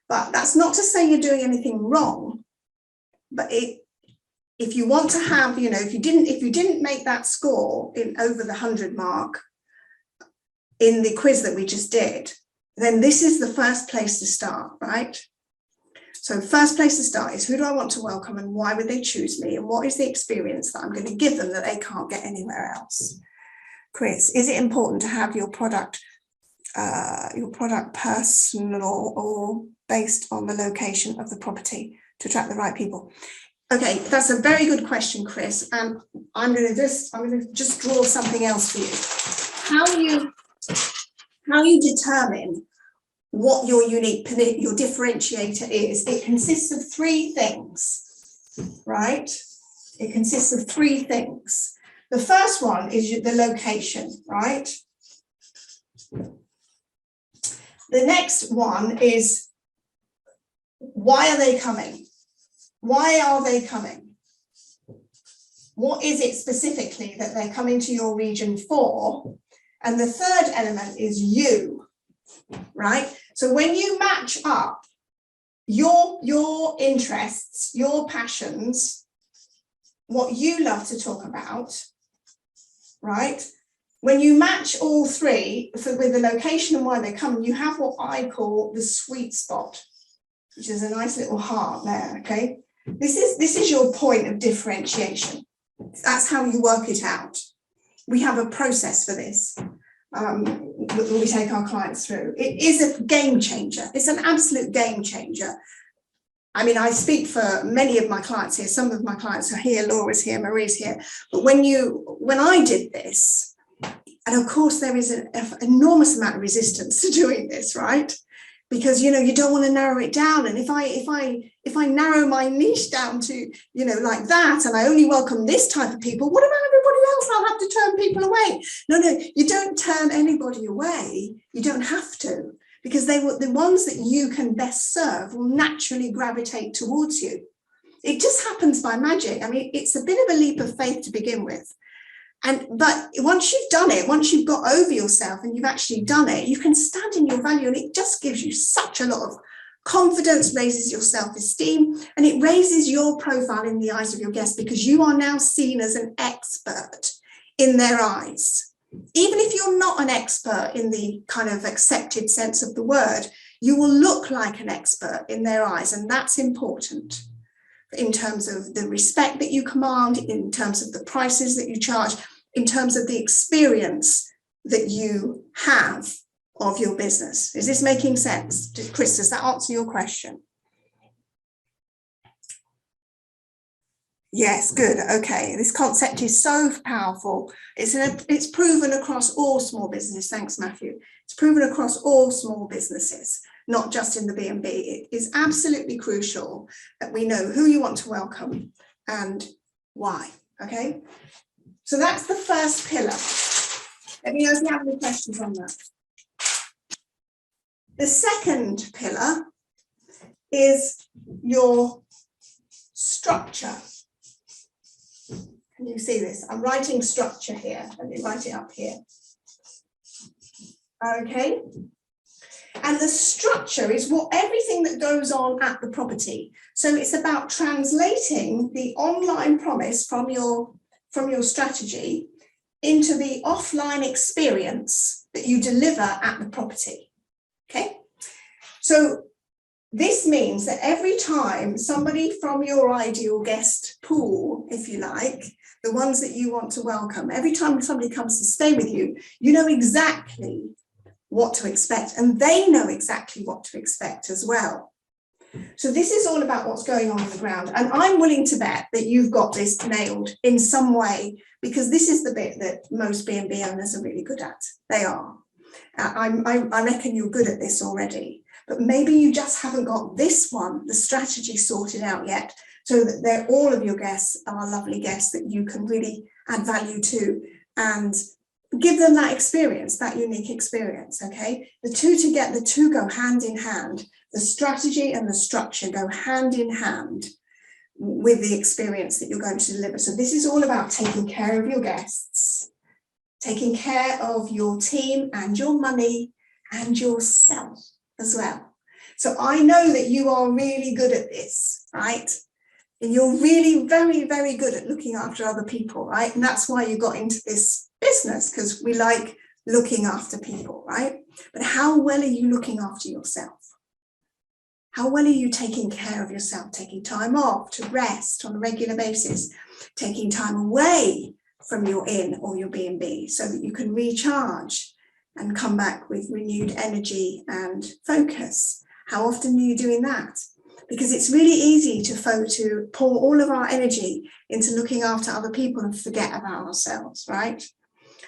But that's not to say you're doing anything wrong. But if you want to have, if you didn't make that score in over the 100 mark in the quiz that we just did, then this is the first place to start, right? So first place to start is who do I want to welcome and why would they choose me? And what is the experience that I'm going to give them that they can't get anywhere else? Chris, is it important to have your product personal or based on the location of the property to attract the right people? Okay, that's a very good question, Chris. And I'm going to just draw something else for you. How you determine what your your differentiator is. It consists of three things, right? It consists of three things. The first one is the location, right? The next one is why are they coming? Why are they coming? What is it specifically that they're coming to your region for? And the third element is you, right? So when you match up your interests, your passions, what you love to talk about, right? When you match all three with the location and why they're coming, you have what I call the sweet spot, which is a nice little heart there, okay? This is your point of differentiation. That's how you work it out. We have a process for this that we take our clients through. It is a game changer. It's an absolute game changer. I mean, I speak for many of my clients here. Some of my clients are here, Laura's here, Marie's here. But when I did this, and of course there is an enormous amount of resistance to doing this, right? because, you know, you don't want to narrow it down. And if I narrow my niche down to, you know, like that, and I only welcome this type of people, what about everybody else? I'll have to turn people away. No, you don't turn anybody away. You don't have to, because the ones that you can best serve will naturally gravitate towards you. It just happens by magic. I mean, it's a bit of a leap of faith to begin with. But once you've done it, once you've got over yourself and you've actually done it, you can stand in your value, and it just gives you such a lot of confidence, raises your self-esteem, and it raises your profile in the eyes of your guests, because you are now seen as an expert in their eyes. Even if you're not an expert in the kind of accepted sense of the word, you will look like an expert in their eyes, and that's important in terms of the respect that you command, in terms of the prices that you charge, in terms of the experience that you have of your business. Is this making sense? Chris, does that answer your question? Yes, good. Okay, this concept is so powerful. It's proven across all small businesses. Thanks, Matthew. It's proven across all small businesses, not just in the B&B. It is absolutely crucial that we know who you want to welcome and why. Okay, so that's the first pillar. Let me know if you have any questions on that. The second pillar is your structure. Can you see this? I'm writing structure here. Let me write it up here. Okay. And the structure is everything that goes on at the property. So it's about translating the online promise from your strategy into the offline experience that you deliver at the property. Okay. So this means that every time somebody from your ideal guest pool, if you like, the ones that you want to welcome, every time somebody comes to stay with you, you know exactly what to expect, and they know exactly what to expect as well. So this is all about what's going on the ground, and I'm willing to bet that you've got this nailed in some way, because this is the bit that most B&B owners are really good at. They are. I reckon you're good at this already, but maybe you just haven't got this one, the strategy, sorted out yet, so that all of your guests are lovely guests that you can really add value to and give them that experience, that unique experience. Okay, the two go hand in hand. The strategy and the structure go hand in hand with the experience that you're going to deliver. So this is all about taking care of your guests, taking care of your team and your money and yourself as well. So I know that you are really good at this, right? And you're really very, very good at looking after other people, right? And that's why you got into this business, because we like looking after people, right? But how well are you looking after yourself? How well are you taking care of yourself, taking time off to rest on a regular basis, taking time away from your inn or your B&B so that you can recharge and come back with renewed energy and focus? How often are you doing that? Because it's really easy to pour all of our energy into looking after other people and forget about ourselves, right?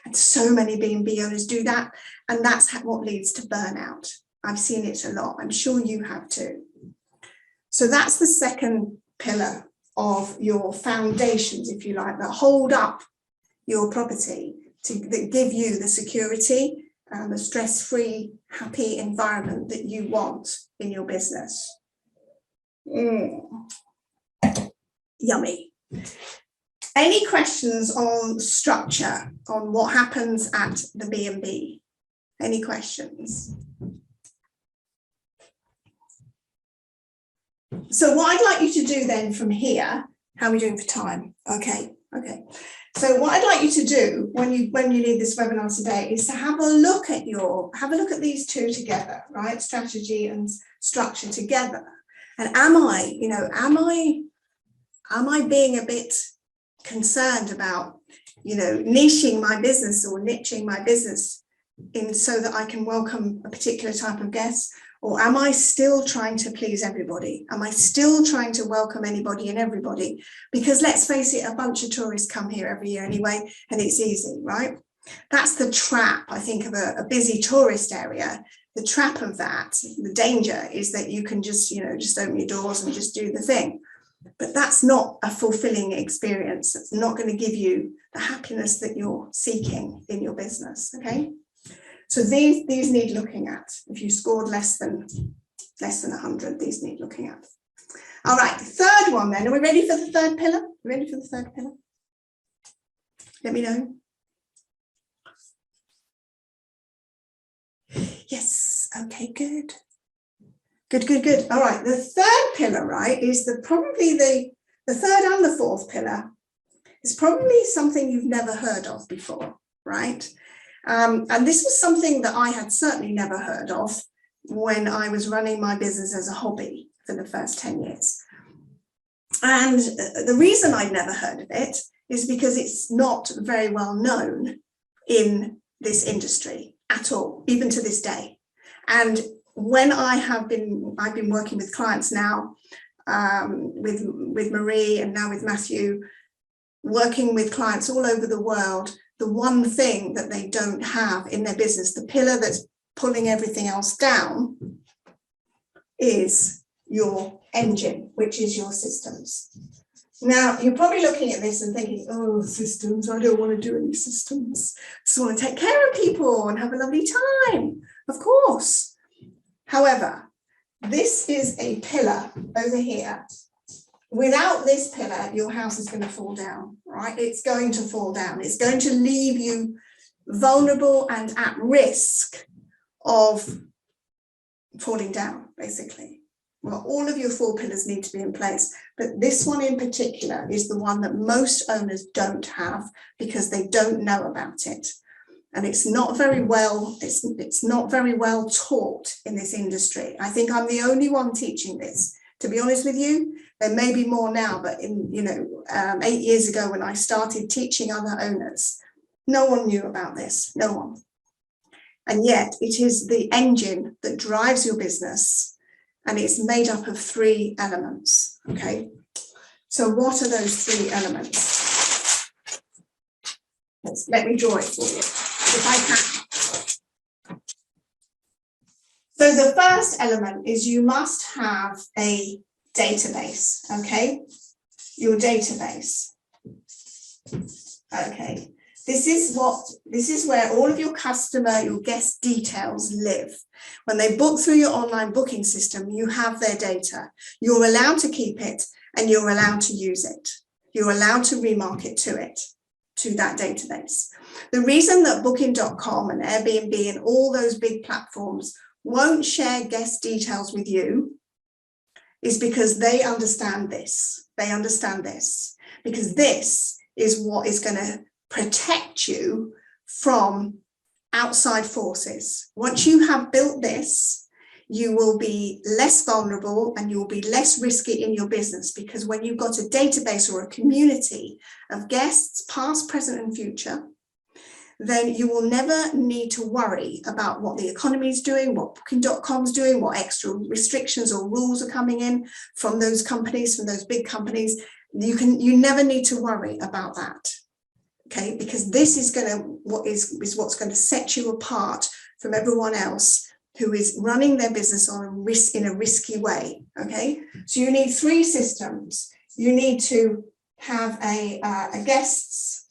And so many B&B owners do that, and that's what leads to burnout. I've seen it a lot. I'm sure you have too. So that's the second pillar of your foundations, if you like, that hold up your property, that give you the security and the stress-free, happy environment that you want in your business. Yummy. Any questions on structure, on what happens at the B&B? Any questions? So what I'd like you to do then from here, how are we doing for time? Okay. So what I'd like you to do when you leave this webinar today is to have a look at these two together, right? Strategy and structure together. And am I being a bit concerned about, niching my business or niching my business in so that I can welcome a particular type of guest? Or am I still trying to please everybody? Am I still trying to welcome anybody and everybody? Because let's face it, a bunch of tourists come here every year anyway, and it's easy, right? That's the trap, I think, of a busy tourist area, the trap of that, the danger is that you can just, just open your doors and just do the thing. But that's not a fulfilling experience. It's not going to give you the happiness that you're seeking in your business. Okay. So these need looking at. If you scored less than 100, these need looking at. All right, the third one then. Are we ready for the third pillar? Ready for the third pillar? Let me know. Yes. Okay, good. Good. All right, the third pillar, right, is probably the third and the fourth pillar is probably something you've never heard of before, right? And this was something that I had certainly never heard of when I was running my business as a hobby for the first 10 years. And the reason I'd never heard of it is because it's not very well known in this industry at all, even to this day. And when I've been working with clients now, with Marie and now with Matthew, working with clients all over the world, the one thing that they don't have in their business, the pillar that's pulling everything else down, is your engine, which is your systems. Now, you're probably looking at this and thinking, oh, systems, I don't want to do any systems. I just want to take care of people and have a lovely time. Of course. However, this is a pillar over here. Without this pillar, your house is going to fall down, right? It's going to fall down. It's going to leave you vulnerable and at risk of falling down, basically. Well, all of your 4 pillars need to be in place, but this one in particular is the one that most owners don't have because they don't know about it. And it's not very well taught in this industry. I think I'm the only one teaching this. To be honest with you, there may be more now, but 8 years ago when I started teaching other owners, no one knew about this, no one. And yet it is the engine that drives your business, and it's made up of 3 elements, okay? So what are those 3 elements? Let me draw it for you, if I can. So the first element is you must have a database, okay? Your database. Okay. This is where all of your customer, your guest details live. When they book through your online booking system, you have their data. You're allowed to keep it and you're allowed to use it. You're allowed to remarket to that database. The reason that Booking.com and Airbnb and all those big platforms won't share guest details with you is because they understand this. They understand this because this is what is going to protect you from outside forces. Once you have built this, you will be less vulnerable and you will be less risky in your business, because when you've got a database or a community of guests, past, present, and future, then you will never need to worry about what the economy is doing, what Booking.com is doing, what extra restrictions or rules are coming in from those companies, from those big companies. You never need to worry about that. Okay, because this is what's going to set you apart from everyone else who is running their business in a risky way. Okay, so you need 3 systems. You need to have a guests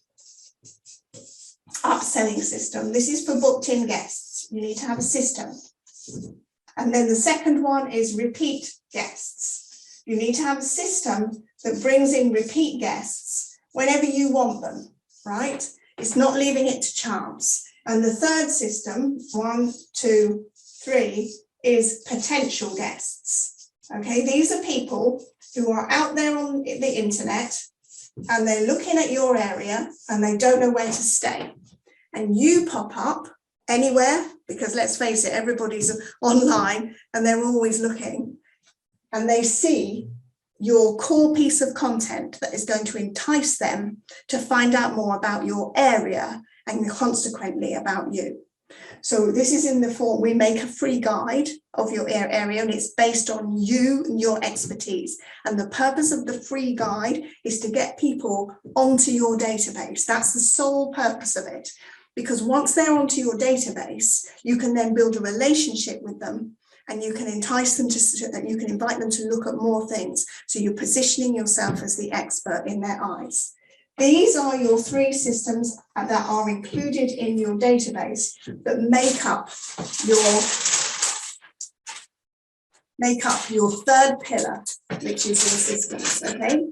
upselling system. This is for booked-in guests. You need to have a system. And then the second one is repeat guests. You need to have a system that brings in repeat guests whenever you want them. Right? It's not leaving it to chance. And the third system, 1, 2, 3, is potential guests. Okay, these are people who are out there on the internet and they're looking at your area and they don't know where to stay. And you pop up anywhere, because let's face it, everybody's online and they're always looking, and they see your core piece of content that is going to entice them to find out more about your area and consequently about you. So this is in the form, we make a free guide of your area and it's based on you and your expertise. And the purpose of the free guide is to get people onto your database. That's the sole purpose of it. because once they're onto your database, you can then build a relationship with them, and you can entice them you can invite them to look at more things. So you're positioning yourself as the expert in their eyes. These are your 3 systems that are included in your database that make up your 3rd pillar, which is your systems, okay?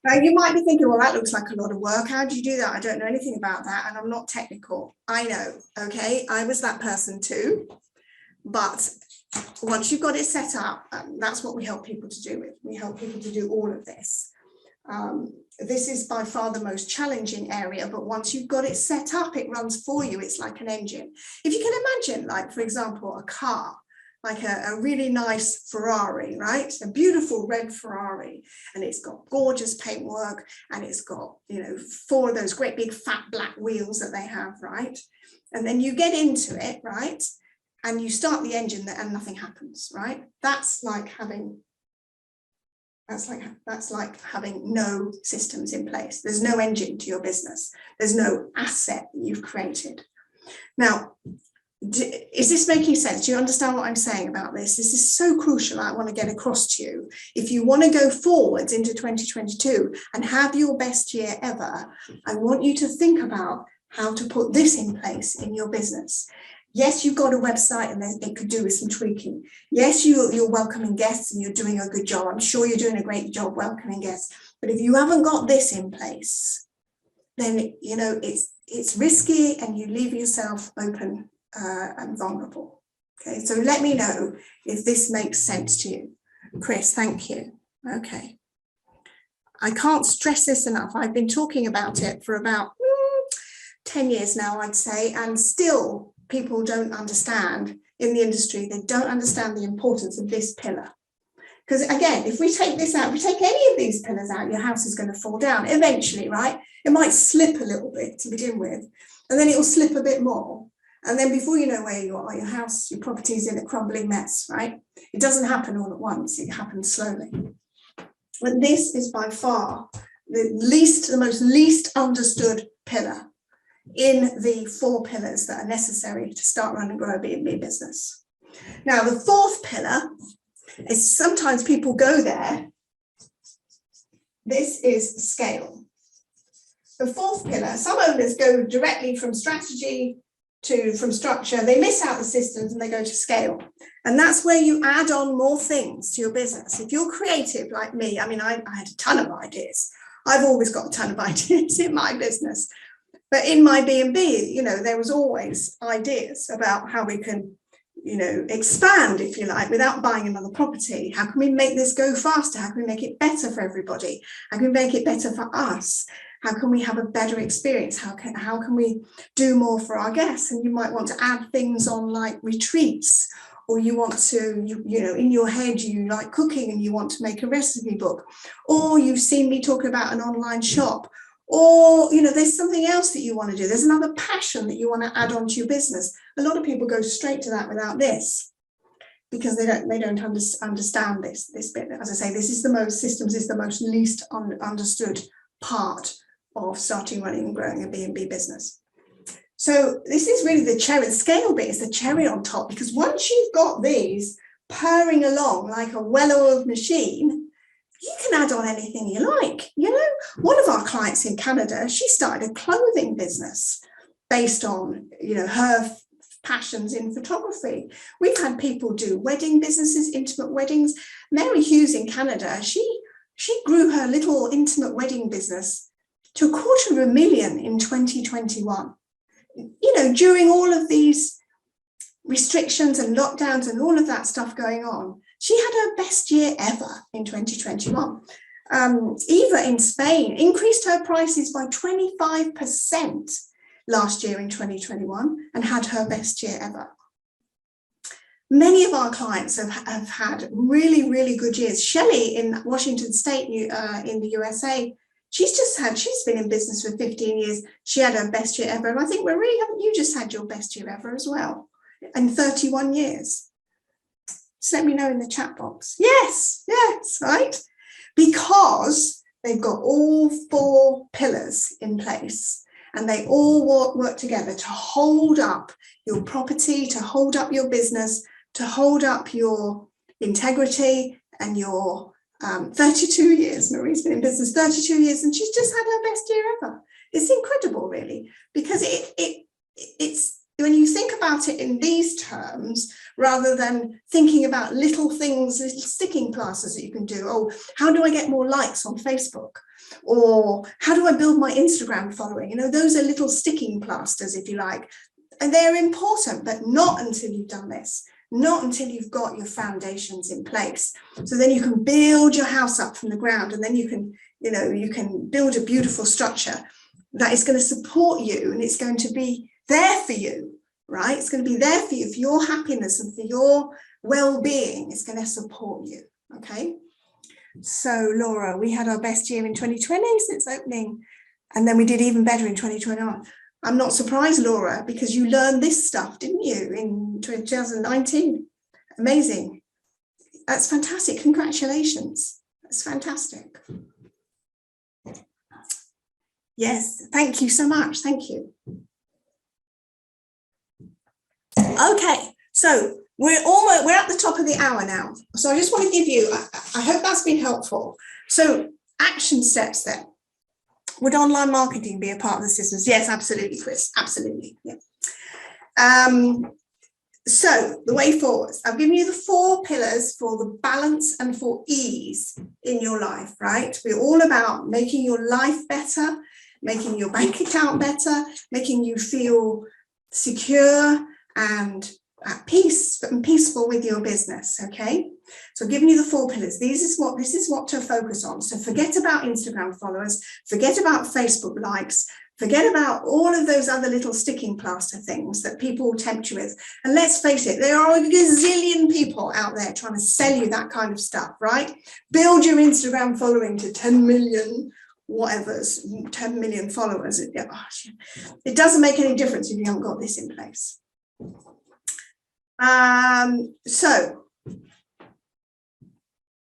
Now you might be thinking, well, that looks like a lot of work. How do you do that? I don't know anything about that, and I'm not technical. I know, okay? I was that person too, but once you've got it set up, that's what we help people to do with. We help people to do all of this. This is by far the most challenging area, but once you've got it set up, it runs for you. It's like an engine. If you can imagine, like, for example, a car, like a really nice Ferrari, right? A beautiful red Ferrari, and it's got gorgeous paintwork, and it's got, 4 of those great big fat black wheels that they have, right? And then you get into it, right? And you start the engine and nothing happens, right? That's like having no systems in place. There's no engine to your business. There's no asset that you've created. Now, is this making sense? Do you understand what I'm saying about this? This is so crucial. I want to get across to you. If you want to go forwards into 2022 and have your best year ever, I want you to think about how to put this in place in your business. Yes, you've got a website and it could do with some tweaking. Yes, you're welcoming guests and you're doing a good job. I'm sure you're doing a great job welcoming guests. But if you haven't got this in place, then it's risky and you leave yourself open and vulnerable. Okay, so let me know if this makes sense to you. Chris, thank you. Okay. I can't stress this enough. I've been talking about it for about 10 years now, I'd say, and still people don't understand in the industry, they don't understand the importance of this pillar. Because again, if we take this out, if we take any of these pillars out, your house is going to fall down eventually, right? It might slip a little bit to begin with, and then it will slip a bit more. And then before you know where you are, your house, your property is in a crumbling mess, right? It doesn't happen all at once, it happens slowly. But this is by far the most least understood pillar in the 4 pillars that are necessary to start, run and grow a B&B business. Now, the 4th pillar is, sometimes people go there. This is scale. The 4th pillar, some owners go directly from strategy from structure, they miss out the systems and they go to scale. And that's where you add on more things to your business. If you're creative like me, I mean, I had a ton of ideas. I've always got a ton of ideas in my business. But in my B&B, there was always ideas about how we can, expand, if you like, without buying another property. How can we make this go faster? How can we make it better for everybody? How can we make it better for us? How can we have a better experience? How can we do more for our guests? And you might want to add things on like retreats, or you want to, in your head, you like cooking and you want to make a recipe book, or you've seen me talking about an online shop, or, there's something else that you want to do. There's another passion that you want to add on to your business. A lot of people go straight to that without this because they don't understand this bit. As I say, systems is the most least understood part of starting, running and growing a B&B business. So this is really the scale bit is the cherry on top, because once you've got these purring along like a well-oiled machine, you can add on anything you like. One of our clients in Canada, she started a clothing business based on, her passions in photography. We've had people do wedding businesses, intimate weddings. Mary Hughes in Canada, she grew her little intimate wedding business to $250,000 in 2021. During all of these restrictions and lockdowns and all of that stuff going on, she had her best year ever in 2021. Eva in Spain increased her prices by 25% last year in 2021 and had her best year ever. Many of our clients have had really, really good years. Shelley in Washington State, in the USA, she's been in business for 15 years. She had her best year ever. And I think, Marie, haven't you just had your best year ever as well? In 31 years. Just let me know in the chat box. Yes, right? Because they've got all 4 pillars in place. and they all work together to hold up your property, to hold up your business, to hold up your integrity and your 32 years. Marie's been in business 32 years and she's just had her best year ever. It's incredible, really, because it's when you think about it in these terms, rather than thinking about little things, little sticking plasters that you can do. Oh, how do I get more likes on Facebook? Or how do I build my Instagram following? You know, those are little sticking plasters, if you like, and they're important, but not until you've done this, not until you've got your foundations in place. So then you can build your house up from the ground, and then you can, you know, you can build a beautiful structure that is going to support you, and it's going to be there for you, right? It's going to be there for you, for your happiness and for your well-being. It's going to support you, okay? So Laura, we had our best year in 2020 since opening, and then we did even better in 2021. I'm not surprised, Laura, because you learned this stuff, didn't you, in 2019? Amazing. That's fantastic. Congratulations. That's fantastic. Yes, thank you so much. Thank you. Okay, so we're at the top of the hour now. So I just want to give you, I hope that's been helpful. So action steps then. Would online marketing be a part of the systems? Yes, absolutely, Chris. Absolutely. Yeah. So the way forward, I've given you the 4 pillars for the balance and for ease in your life, right? We're all about making your life better, making your bank account better, making you feel secure and at peace and peaceful with your business. Okay, so giving you the 4 pillars. This is what to focus on. So forget about Instagram followers, forget about Facebook likes, forget about all of those other little sticking plaster things that people will tempt you with. And let's face it, there are a gazillion people out there trying to sell you that kind of stuff, right? Build your Instagram following to 10 million whatever's 10 million followers. It doesn't make any difference if you haven't got this in place. So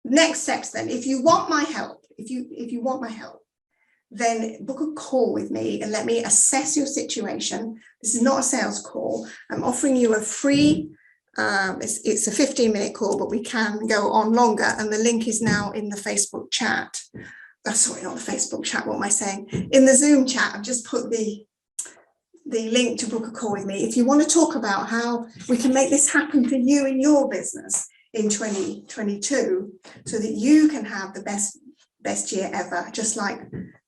next steps then, if you want my help, if you want my help, then book a call with me and let me assess your situation. This is not a sales call. I'm offering you a free, it's a 15-minute call, but we can go on longer, and the link is now in the Facebook chat. Oh, sorry, not the Facebook chat, what am I saying? In the Zoom chat, I've just put the link to book a call with me. If you want to talk about how we can make this happen for you in your business in 2022, so that you can have the best year ever, just like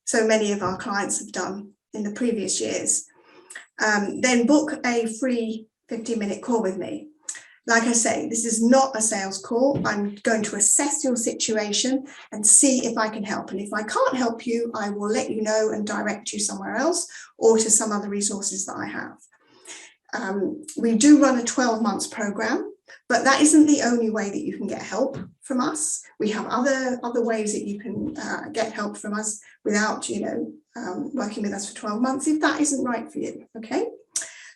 so many of our clients have done in the previous years, then book a free 15-minute call with me. Like I say, this is not a sales call. I'm going to assess your situation and see if I can help. And if I can't help you, I will let you know and direct you somewhere else or to some other resources that I have. We do run a 12-month program, but that isn't the only way that you can get help from us. We have other ways that you can get help from us without, working with us for 12 months if that isn't right for you. Okay.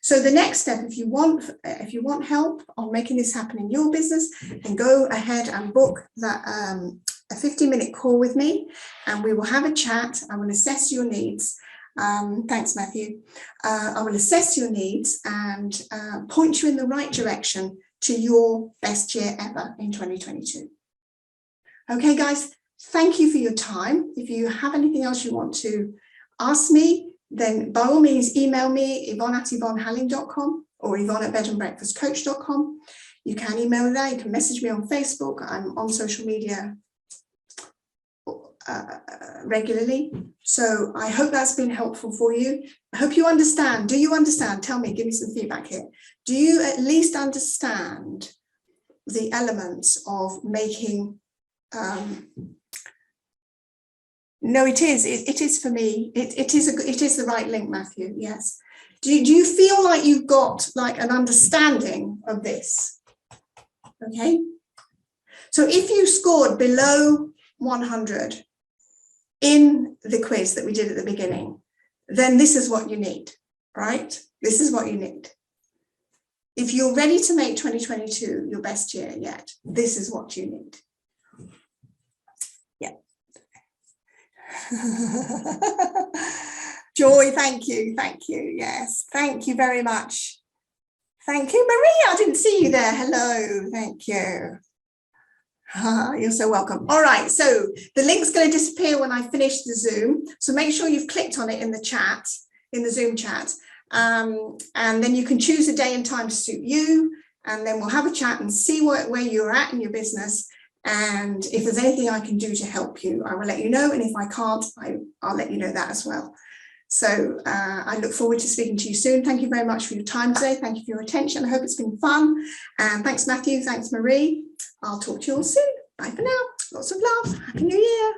So the next step, if you want help on making this happen in your business, then go ahead and book that a 15-minute call with me, and we will have a chat. I will assess your needs. Thanks, Matthew. I will assess your needs and point you in the right direction to your best year ever in 2022. Okay, guys, thank you for your time. If you have anything else you want to ask me, then by all means email me, yvonne@yvonnehalling.com or yvonne@bedandbreakfastcoach.com. You can email me there, you can message me on Facebook. I'm on social media regularly. So I hope that's been helpful for you. I hope you understand. Do you understand? Tell me, give me some feedback here. Do you at least understand the elements of making no, it is for me. It is the right link, Matthew. Yes. Do you feel like you've got like an understanding of this? Okay. So if you scored below 100 in the quiz that we did at the beginning, then this is what you need, right? This is what you need. If you're ready to make 2022 your best year yet, this is what you need. Joy, thank you. Yes, thank you very much. Thank you, Maria. I didn't see you there. Hello, thank you. You're so welcome. All right, so the link's going to disappear when I finish the Zoom. So make sure you've clicked on it in the chat, in the Zoom chat. And then you can choose a day and time to suit you. And then we'll have a chat and see where you're at in your business. And if there's anything I can do to help you, I will let you know. And if I can't, I'll let you know that as well. So I look forward to speaking to you soon. Thank you very much for your time today. Thank you for your attention. I hope it's been fun. And thanks, Matthew. Thanks, Marie. I'll talk to you all soon. Bye for now. Lots of love. Happy New Year.